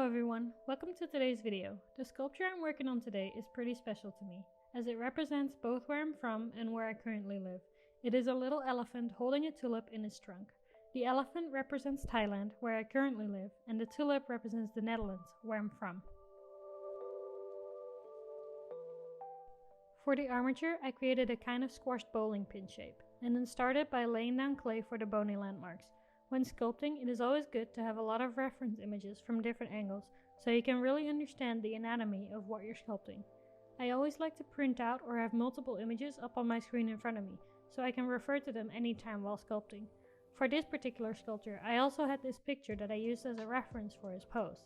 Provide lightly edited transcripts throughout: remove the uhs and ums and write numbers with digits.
everyone, welcome to today's video. The sculpture I'm working on today is pretty special to me, as it represents both where I'm from and where I currently live. It is a little elephant holding a tulip in its trunk. The elephant represents Thailand, where I currently live, and the tulip represents the Netherlands, where I'm from. For the armature, I created a kind of squashed bowling pin shape, and then started by laying down clay for the bony landmarks. When sculpting, it is always good to have a lot of reference images from different angles, so you can really understand the anatomy of what you're sculpting. I always like to print out or have multiple images up on my screen in front of me, so I can refer to them anytime while sculpting. For this particular sculpture, I also had this picture that I used as a reference for his pose.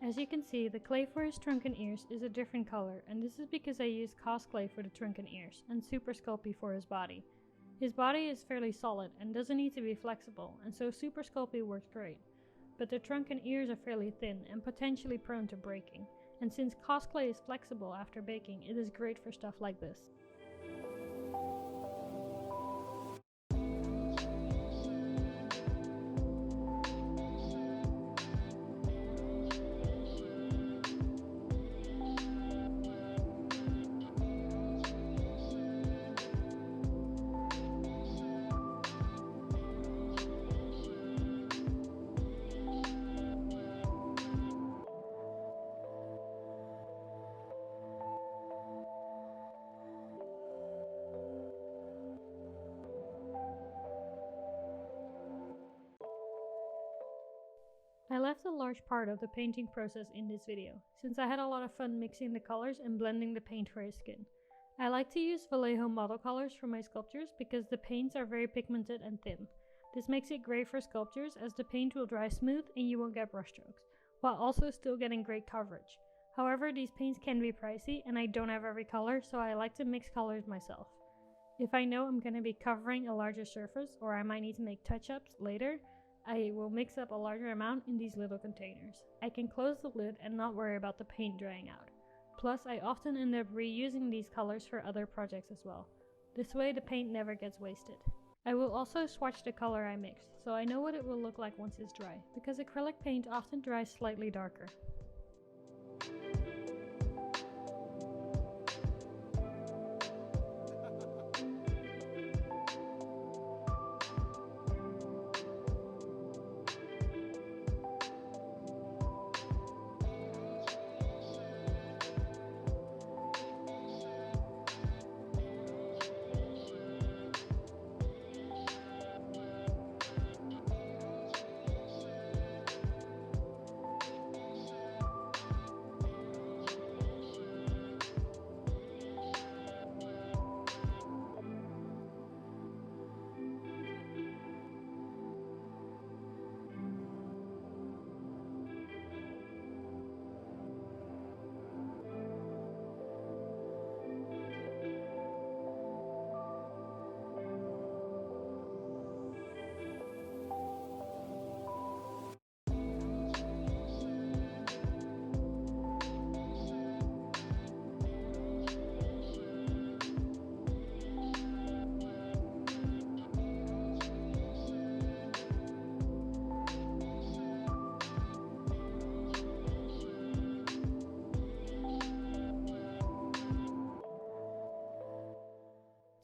As you can see, the clay for his trunk and ears is a different color, and this is because I used Cosclay for the trunk and ears, and SuperSculpey for his body. His body is fairly solid and doesn't need to be flexible, and so SuperSculpey works great. But the trunk and ears are fairly thin and potentially prone to breaking, and since Cosclay is flexible after baking, it is great for stuff like this. I left a large part of the painting process in this video, since I had a lot of fun mixing the colors and blending the paint for his skin. I like to use Vallejo model colors for my sculptures because the paints are very pigmented and thin. This makes it great for sculptures as the paint will dry smooth and you won't get brushstrokes, while also still getting great coverage. However, these paints can be pricey and I don't have every color, so I like to mix colors myself. If I know I'm going to be covering a larger surface or I might need to make touch-ups later, I will mix up a larger amount in these little containers. I can close the lid and not worry about the paint drying out. Plus, I often end up reusing these colors for other projects as well. This way the paint never gets wasted. I will also swatch the color I mixed, so I know what it will look like once it's dry, because acrylic paint often dries slightly darker.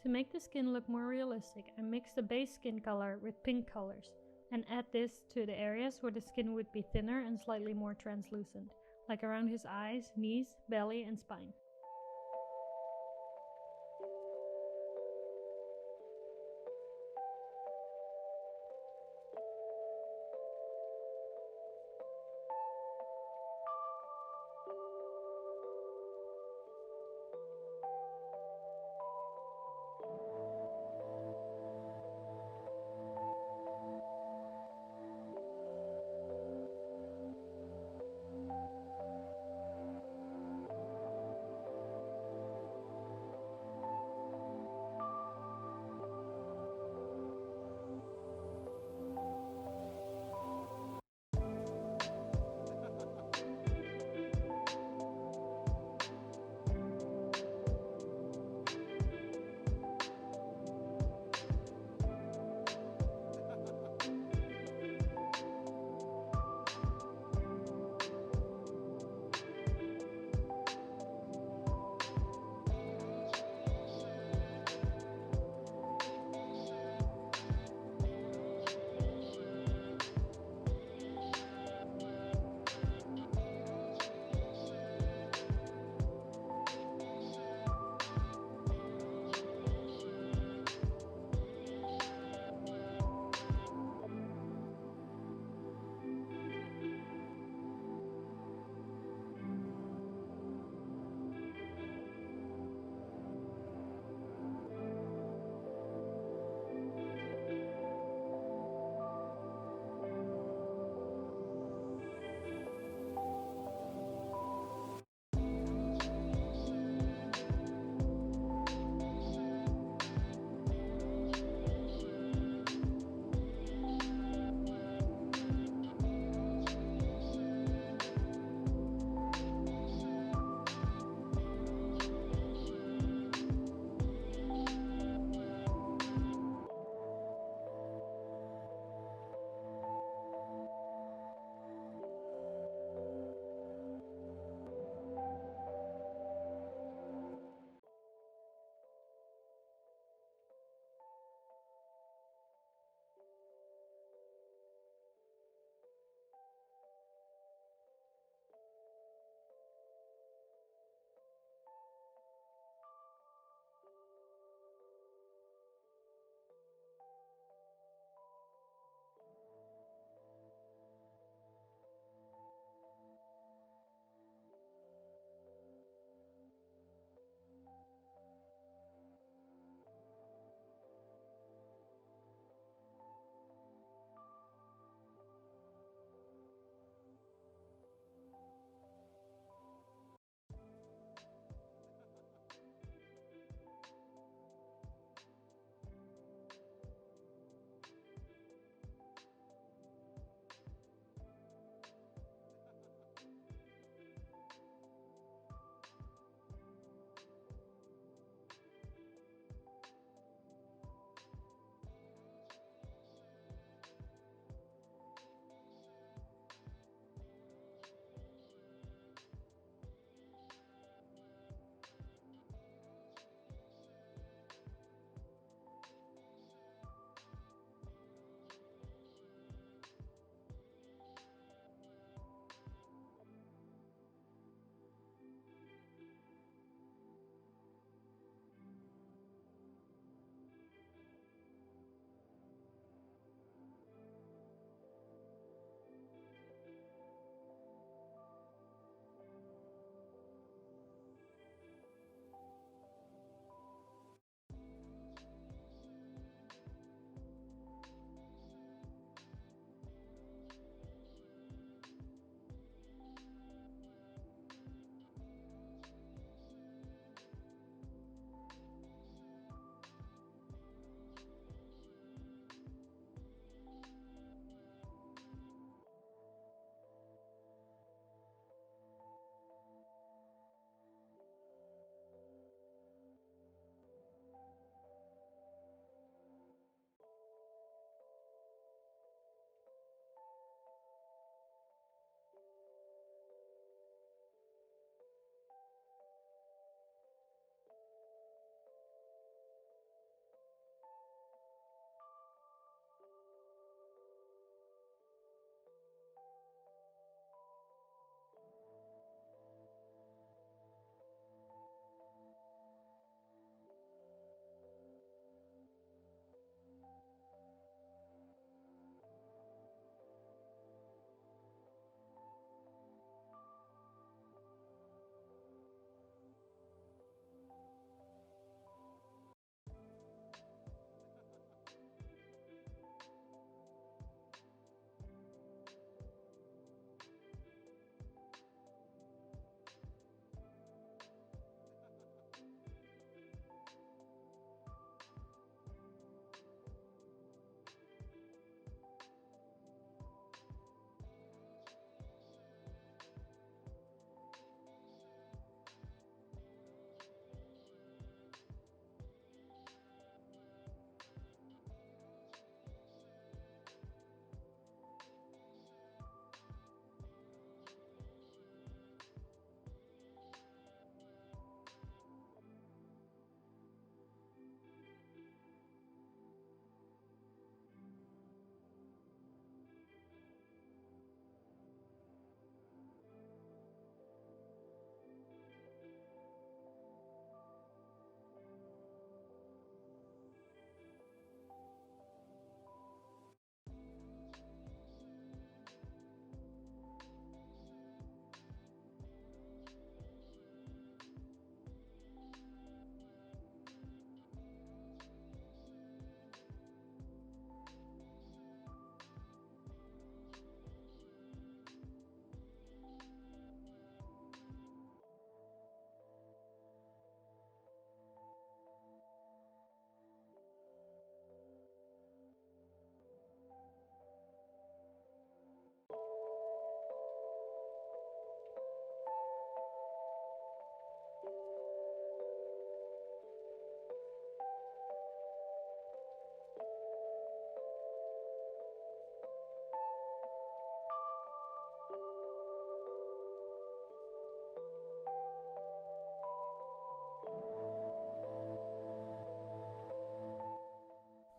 To make the skin look more realistic, I mix the base skin color with pink colors and add this to the areas where the skin would be thinner and slightly more translucent, like around his eyes, knees, belly, and spine.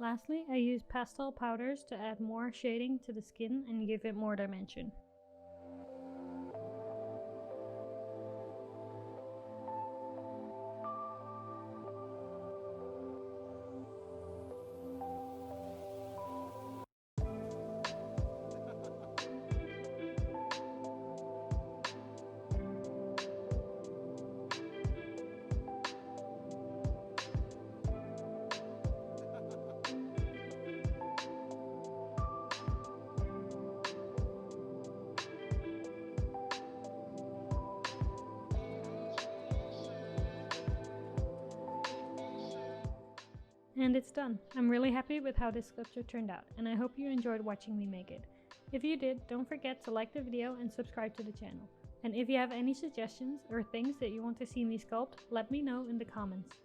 Lastly, I use pastel powders to add more shading to the skin and give it more dimension. And it's done. I'm really happy with how this sculpture turned out, and I hope you enjoyed watching me make it. If you did, don't forget to like the video and subscribe to the channel. And if you have any suggestions or things that you want to see me sculpt, let me know in the comments.